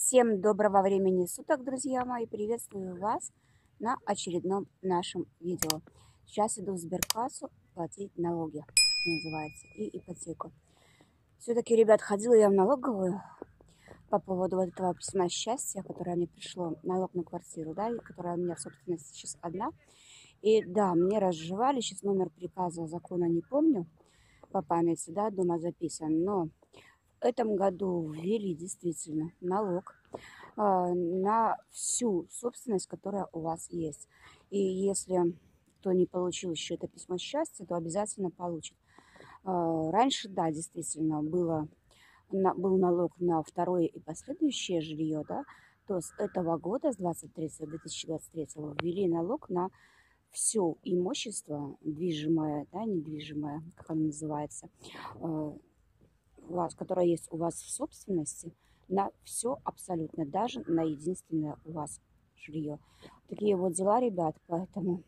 Всем доброго времени суток, друзья мои! Приветствую вас на очередном нашем видео. Сейчас иду в сберкассу платить налоги, что называется, и ипотеку. Все-таки, ребят, ходила я в налоговую по поводу вот этого письма счастья, которое мне пришло, налог на квартиру, да, и которая у меня в собственности сейчас одна. И да, мне разжевали, сейчас номер приказа закона не помню по памяти, да, дома записан, но в этом году ввели действительно налог на всю собственность, которая у вас есть. И если кто не получил еще это письмо счастья, то обязательно получит. Раньше, да, действительно, был налог на второе и последующее жилье, да, то с этого года, с 2023 ввели налог на все имущество, движимое, да, недвижимое, как оно называется, которое есть у вас в собственности, на все абсолютно, даже на единственное у вас жилье. Такие вот дела, ребят, поэтому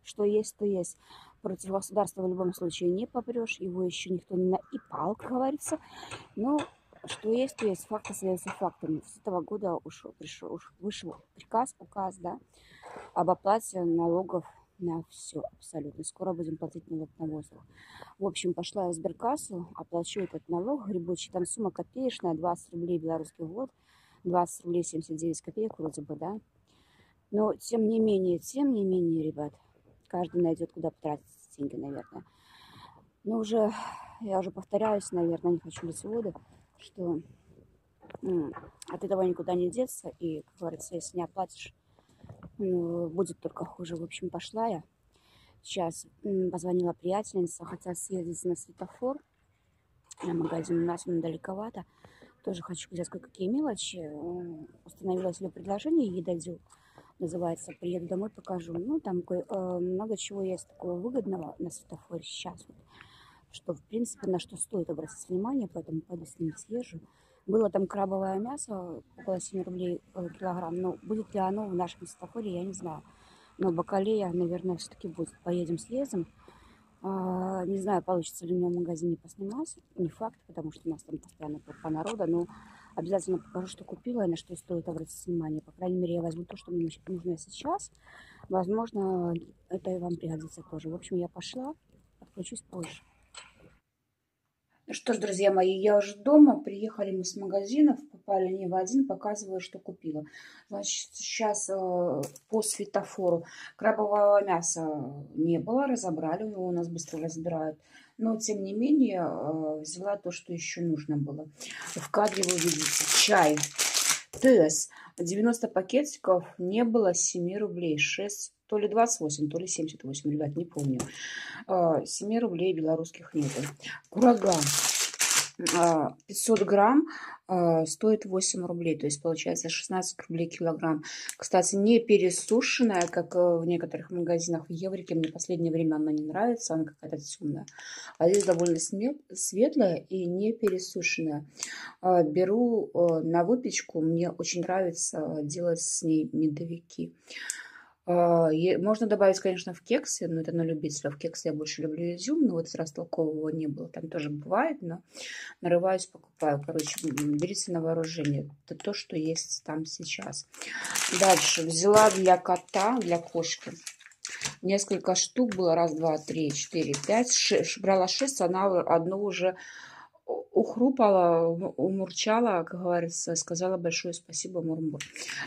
что есть, то есть. Против государства в любом случае не попрешь, его еще никто не наипал, как говорится. Но что есть, то есть. Факт остается фактом. С этого года вышел приказ, указ, да, об оплате налогов на все абсолютно. Скоро будем платить налог на воздух. В общем, пошла я в сберкассу, оплачу этот налог грибочий. Там сумма копеечная, 20 рублей белорусский год, 20 рублей 79 копеек вроде бы, да. Но тем не менее, ребят, каждый найдет, куда потратить деньги, наверное. Но я уже повторяюсь, наверное, не хочу лить воду, что от этого никуда не деться. И, как говорится, если не оплатишь, будет только хуже. В общем, пошла я. Сейчас позвонила приятельница, хотела съездить на светофор. На магазин у нас недалековато. Тоже хочу взять кое-какие мелочи. Установила себе предложение, едодил называется. Приеду домой, покажу. Ну, там много чего есть такого выгодного на светофоре сейчас. Вот, что, в принципе, на что стоит обратить внимание, поэтому пойду с ним съезжу. Было там крабовое мясо, около 7 рублей килограмм. Но будет ли оно в нашем светофоре, я не знаю. Но бакалея, наверное, все-таки будет. Поедем, съездим. Не знаю, получится ли у меня в магазине поснимать. Не факт, потому что у нас там постоянно толпа народа. Но обязательно покажу, что купила и на что стоит обратить внимание. По крайней мере, я возьму то, что мне нужно сейчас. Возможно, это и вам пригодится тоже. В общем, я пошла. Подключусь позже. Ну что ж, друзья мои, я уже дома. Приехали мы с магазинов, попали не в один, показываю, что купила. Значит, сейчас по светофору крабового мяса не было, разобрали, его у нас быстро разбирают. Но, тем не менее, взяла то, что еще нужно было. В кадре вы видите чай ТС. 90 пакетиков, не было 7 рублей, 6, то ли 28, то ли 78, ребят, не помню. 7 рублей белорусских нету. Курага 500 грамм стоит 8 рублей, то есть получается 16 рублей килограмм. Кстати, не пересушенная, как в некоторых магазинах в Еврике, мне в последнее время она не нравится, она какая-то темная. А здесь довольно светлая и не пересушенная. Беру на выпечку, мне очень нравится делать с ней медовики. Можно добавить, конечно, в кексы, но это на любителя. В кексы я больше люблю изюм, но вот этот раз толкового не было. Там тоже бывает, но нарываюсь, покупаю. Короче, берите на вооружение. Это то, что есть там сейчас. Дальше взяла для кота, для кошки. Несколько штук было. Раз, два, три, четыре, пять. Брала 6, она одну уже ухрупала, умурчала, как говорится, сказала большое спасибо, Мурмур,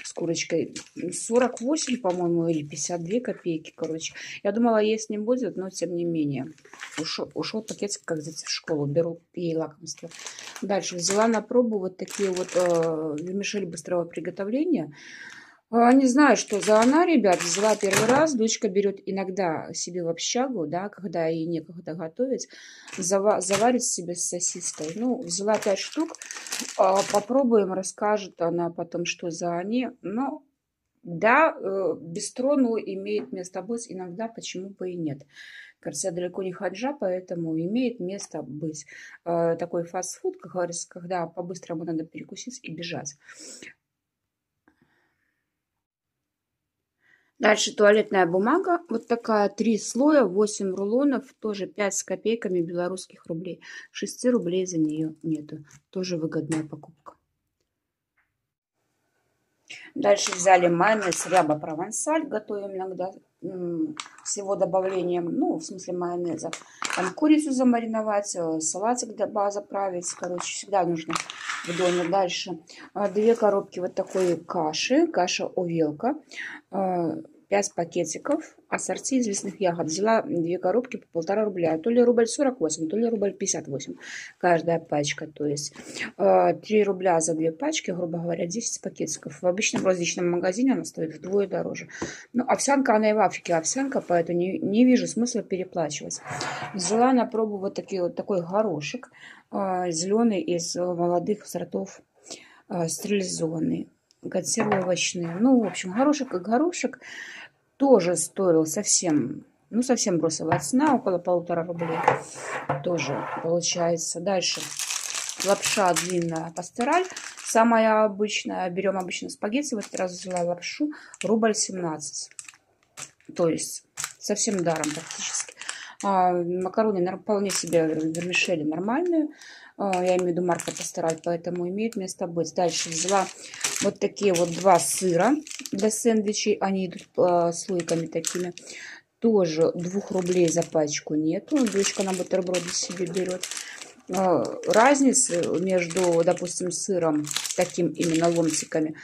с курочкой. 48, по-моему, или 52 копейки, короче. Я думала, есть не будет, но тем не менее. Ушел пакетик, как дети в школу. Беру ей лакомство. Дальше взяла на пробу вот такие вот вермишель быстрого приготовления. Не знаю, что за она, ребят. Взяла первый раз. Дочка берет иногда себе в общагу, да, когда ей некогда готовить. Заварит себе с сосиской. Ну, взяла 5 штук. Попробуем, расскажет она потом, что за они. Но, да, бистро, ну, имеет место быть иногда, почему бы и нет. Кажется, я далеко не хаджа, поэтому имеет место быть. Такой фастфуд, как говорится, когда по-быстрому надо перекусить и бежать. Дальше туалетная бумага, вот такая, 3 слоя, 8 рулонов, тоже 5 с копейками белорусских рублей. 6 рублей за нее нету, тоже выгодная покупка. Дальше взяли майонез ряба провансаль. Готовим иногда с его добавлением, ну, в смысле майонеза. Там курицу замариновать, салатик заправить. Короче, всегда нужно в доме. Дальше 2 коробки вот такой каши. Каша увелка. 5 пакетиков ассорти из лесных ягод. Взяла 2 коробки по 1,5 рубля. То ли рубль 48, то ли рубль 58. Каждая пачка. То есть 3 рубля за 2 пачки, грубо говоря, 10 пакетиков. В обычном розничном магазине она стоит вдвое дороже. Ну, овсянка, она и в Африке овсянка, поэтому не вижу смысла переплачивать. Взяла на пробу вот такой горошек. Зеленый из молодых сортов, стерилизованный. Консервы овощные. Ну, в общем, горошек как горошек. Тоже стоил совсем бросовая цена, около 1,5 рублей. Тоже получается. Дальше лапша длинная пастераль. Самая обычная. Берем обычно спагетти. В этот раз взяла лапшу. Рубль 17. То есть совсем даром практически. Макароны вполне себе вермишели нормальные. Я имею в виду марка пастераль, поэтому имеет место быть. Дальше взяла вот такие вот 2 сыра для сэндвичей. Они идут слойками такими. Тоже 2 рублей за пачку нету. Дочка на бутерброды себе берет. Разницы между, допустим, сыром, таким именно ломтиками,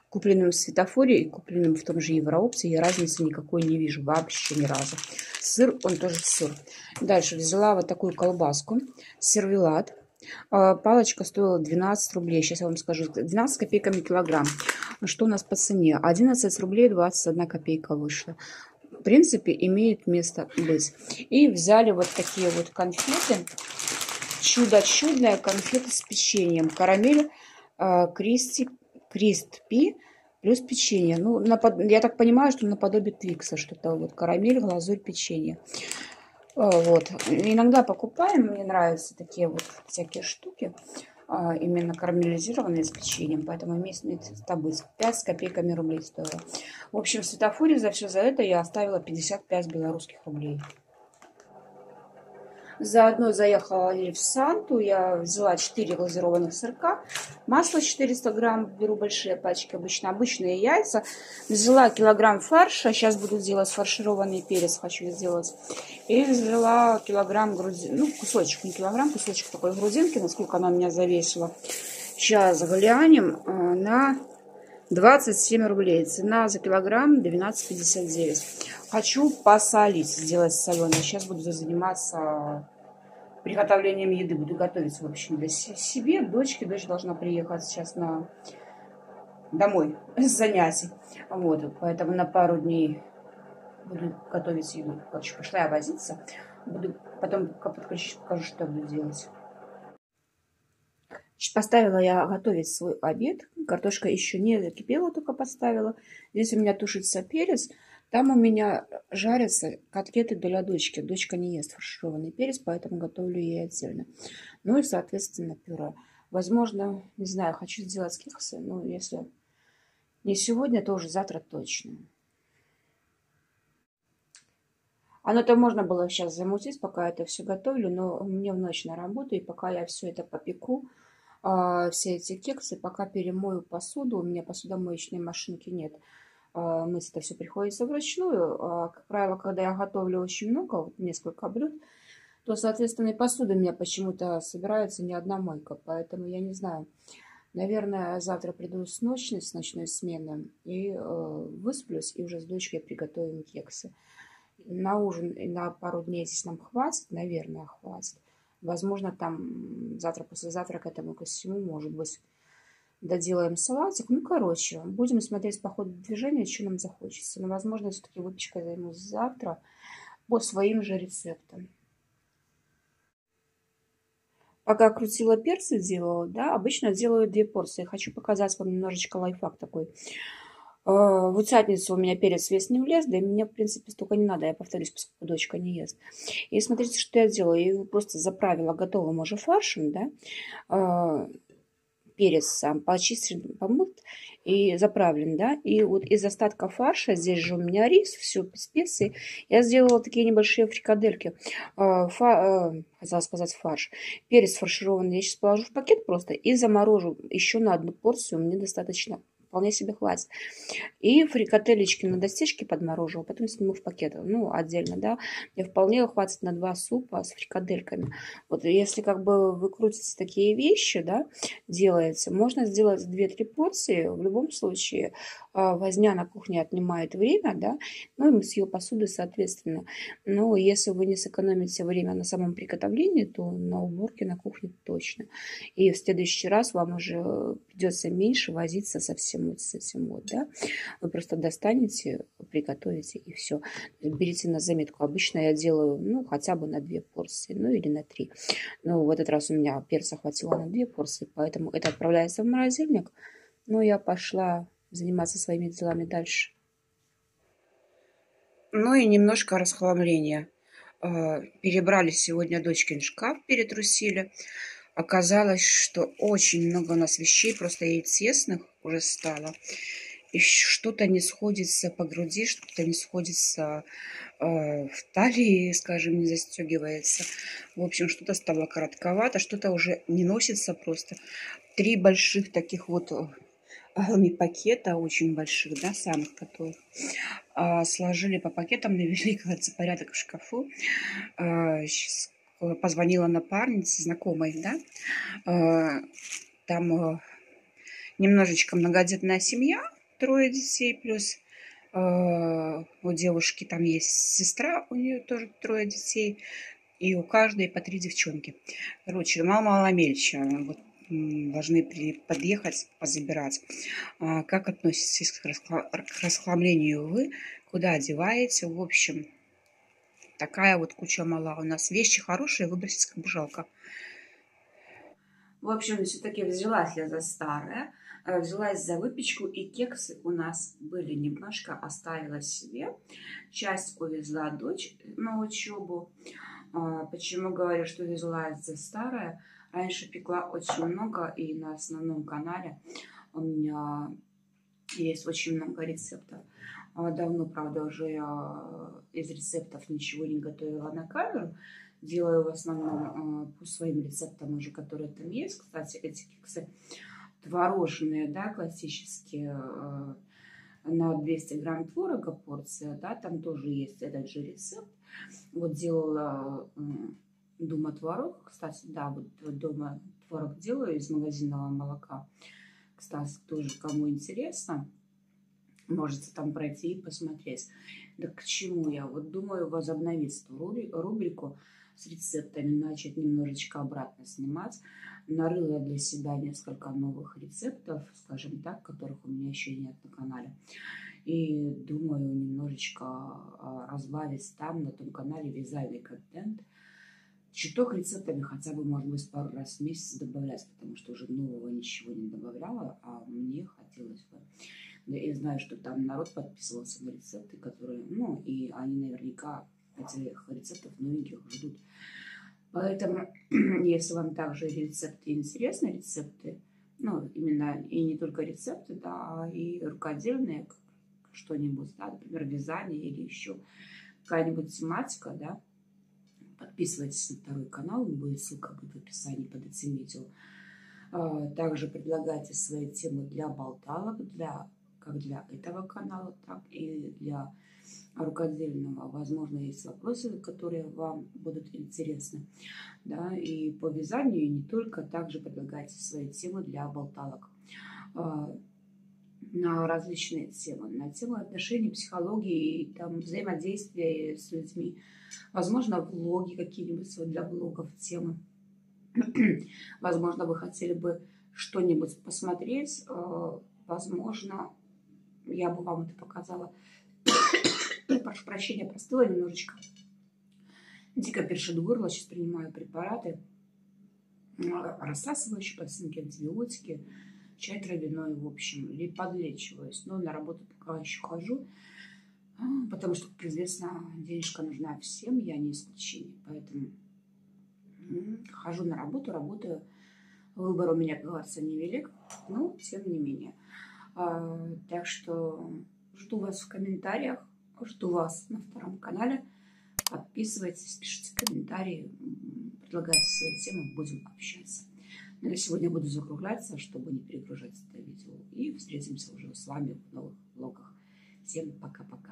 купленным в светофоре и купленным в том же Евроопции, я разницы никакой не вижу, вообще ни разу. Сыр, он тоже сыр. Дальше взяла вот такую колбаску, сервелат. Палочка стоила 12 рублей, сейчас я вам скажу, 12 копейками килограмм. Что у нас по цене? 11 рублей 21 копейка вышла. В принципе, имеет место быть. И взяли вот такие вот конфеты. Чудо-чудные конфеты с печеньем. Карамель Криспи плюс печенье. Ну, я так понимаю, что наподобие Твикса что-то. Вот карамель, глазурь, печенье. Вот. Иногда покупаем. Мне нравятся такие вот всякие штуки. Именно карамелизированные с печеньем. Поэтому имеет место быть. 5 с копейками рублей стоило. В общем, в светофоре за все за это я оставила 55 белорусских рублей. Заодно заехала в Санту, я взяла 4 глазированных сырка, масло 400 грамм, беру большие пачки обычные яйца, взяла килограмм фарша, сейчас буду делать фаршированный перец, хочу сделать, и взяла килограмм кусочек, не килограмм, кусочек такой грудинки, насколько она меня завесила. Сейчас глянем, на 27 рублей, цена за килограмм 12,59. Хочу посолить, сделать соленое. Сейчас буду заниматься приготовлением еды. Буду готовить, в общем, для себе, дочке. Дочь должна приехать сейчас домой с занятий. Вот, поэтому на пару дней буду готовить еду. Короче, пошла я возиться. Буду потом подключить, покажу, что я буду делать. Поставила я готовить свой обед. Картошка еще не закипела, только поставила. Здесь у меня тушится перец. Там у меня жарятся котлеты для дочки. Дочка не ест фаршированный перец, поэтому готовлю ей отдельно. Ну и, соответственно, пюре. Возможно, не знаю, хочу сделать кексы. Но если не сегодня, то уже завтра точно. Оно-то можно было сейчас замутить, пока это все готовлю. Но мне в ночь на работу, и пока я все это попеку, все эти кексы, пока перемою посуду. У меня посудомоечной машинки нет. Мыть это все приходится вручную. Как правило, когда я готовлю очень много, вот несколько блюд, то, соответственно, и посуда у меня почему-то собирается не одна мойка. Поэтому я не знаю. Наверное, завтра приду с ночной смены и высплюсь, и уже с дочкой приготовим кексы. На ужин и на пару дней здесь нам хватит, наверное, хватит. Возможно, там завтра, послезавтра к этому ко всему, может быть, доделаем салатик. Ну, короче, будем смотреть по ходу движения, что нам захочется. Но, возможно, все-таки выпечкой займусь завтра по своим же рецептам. Пока крутила перцы, делала, да, обычно делаю 2 порции. Хочу показать вам немножечко лайфхак такой. В утятницу у меня перец весь не влез, да и мне, в принципе, столько не надо, я повторюсь, поскольку дочка не ест. И смотрите, что я делаю. Я его просто заправила готовым уже фаршем, да, перец сам почищен, помыт и заправлен, да. И вот из остатков фарша, здесь же у меня рис, все специи, я сделала такие небольшие фрикадельки. Хотела сказать фарш. Перец фаршированный я сейчас положу в пакет просто и заморожу еще на 1 порцию, мне достаточно вполне себе хватит. И фрикадельки на достижке подморожу, а потом сниму в пакет, ну, отдельно, да. Мне вполне хватит на 2 супа с фрикадельками. Вот если как бы вы крутите такие вещи, да, делаете, можно сделать 2-3 порции. В любом случае возня на кухне отнимает время, да, ну и мытье посуды соответственно. Но если вы не сэкономите время на самом приготовлении, то на уборке на кухне точно. И в следующий раз вам уже придется меньше возиться со всем вот с этим вот, да. Вы просто достанете, приготовите и все. Берите на заметку. Обычно я делаю, ну, хотя бы на 2 порции, ну, или на 3. Но в этот раз у меня перца хватило на 2 порции, поэтому это отправляется в морозильник. Но я пошла заниматься своими делами дальше. Ну и немножко расхламления. Перебрали сегодня дочкин шкаф, перетрусили. Оказалось, что очень много у нас вещей, просто ей тесных уже стало. И что-то не сходится по груди, что-то не сходится в талии, скажем, не застегивается. В общем, что-то стало коротковато, что-то уже не носится просто. 3 больших таких вот пакета, очень больших, да, самых которых, сложили по пакетам, навели, кажется, порядок в шкафу. Сейчас позвонила напарница, знакомой, да, там немножечко многодетная семья, 3 детей, плюс у девушки там есть сестра, у нее тоже 3 детей, и у каждой по 3 девчонки. Короче, мало мельче, вот, должны подъехать, позабирать. Как относитесь к расхламлению вы? Куда одеваете? В общем, такая вот куча мала. У нас вещи хорошие, выбросить как бы жалко. В общем, все-таки взялась я за старое. Взялась за выпечку, и кексы у нас были немножко, оставила себе. Часть увезла дочь на учебу. Почему говорю, что взялась за старое? Раньше пекла очень много, и на основном канале у меня есть очень много рецептов. Давно, правда, уже я из рецептов ничего не готовила на камеру. Делаю в основном по своим рецептам уже, которые там есть. Кстати, эти кексы творожные, да, классические, на 200 грамм творога порция, да, там тоже есть этот же рецепт. Вот делала дома творог, кстати, да, вот дома творог делаю из магазинного молока. Кстати, тоже кому интересно, можете там пройти и посмотреть. Да к чему я? Вот думаю возобновить рубрику с рецептами, начать немножечко обратно снимать. Нарыла для себя несколько новых рецептов, скажем так, которых у меня еще нет на канале. И думаю немножечко разбавить там, на том канале, вязальный контент. Чуток рецептами хотя бы, может быть, пару раз в месяц добавлять, потому что уже нового ничего не добавляла, а мне хотелось бы. Да, я знаю, что там народ подписывался на рецепты, которые, ну, и они наверняка этих рецептов новеньких ждут. Поэтому, если вам также рецепты интересны, рецепты, ну, именно и не только рецепты, да, и рукодельные что-нибудь, да, например, вязание или еще какая-нибудь тематика, да, подписывайтесь на 2 канал, будет ссылка будет в описании под этим видео. Также предлагайте свои темы для болталок, как для этого канала, так и для рукодельного. Возможно, есть вопросы, которые вам будут интересны. Да, и по вязанию, и не только. Также предлагайте свои темы для болталок. На различные темы. На темы отношений, психологии, там, взаимодействия с людьми. Возможно, влоги какие-нибудь для блогов, темы. Возможно, вы хотели бы что-нибудь посмотреть. Возможно, я бы вам это показала. Прошу прощения, простыла немножечко. Дико першит горло. Сейчас принимаю препараты, рассасывающие пластинки, антибиотики, чай травяной, в общем, или подлечиваюсь. Но на работу пока еще хожу, потому что, как известно, денежка нужна всем, я не исключение. Поэтому хожу на работу, работаю. Выбор у меня, как говорится, невелик, но тем не менее. Так что жду вас в комментариях, жду вас на 2 канале. Подписывайтесь, пишите комментарии, предлагайте свои темы, будем общаться. Но я сегодня буду закругляться, чтобы не перегружать это видео. И встретимся уже с вами в новых влогах. Всем пока-пока.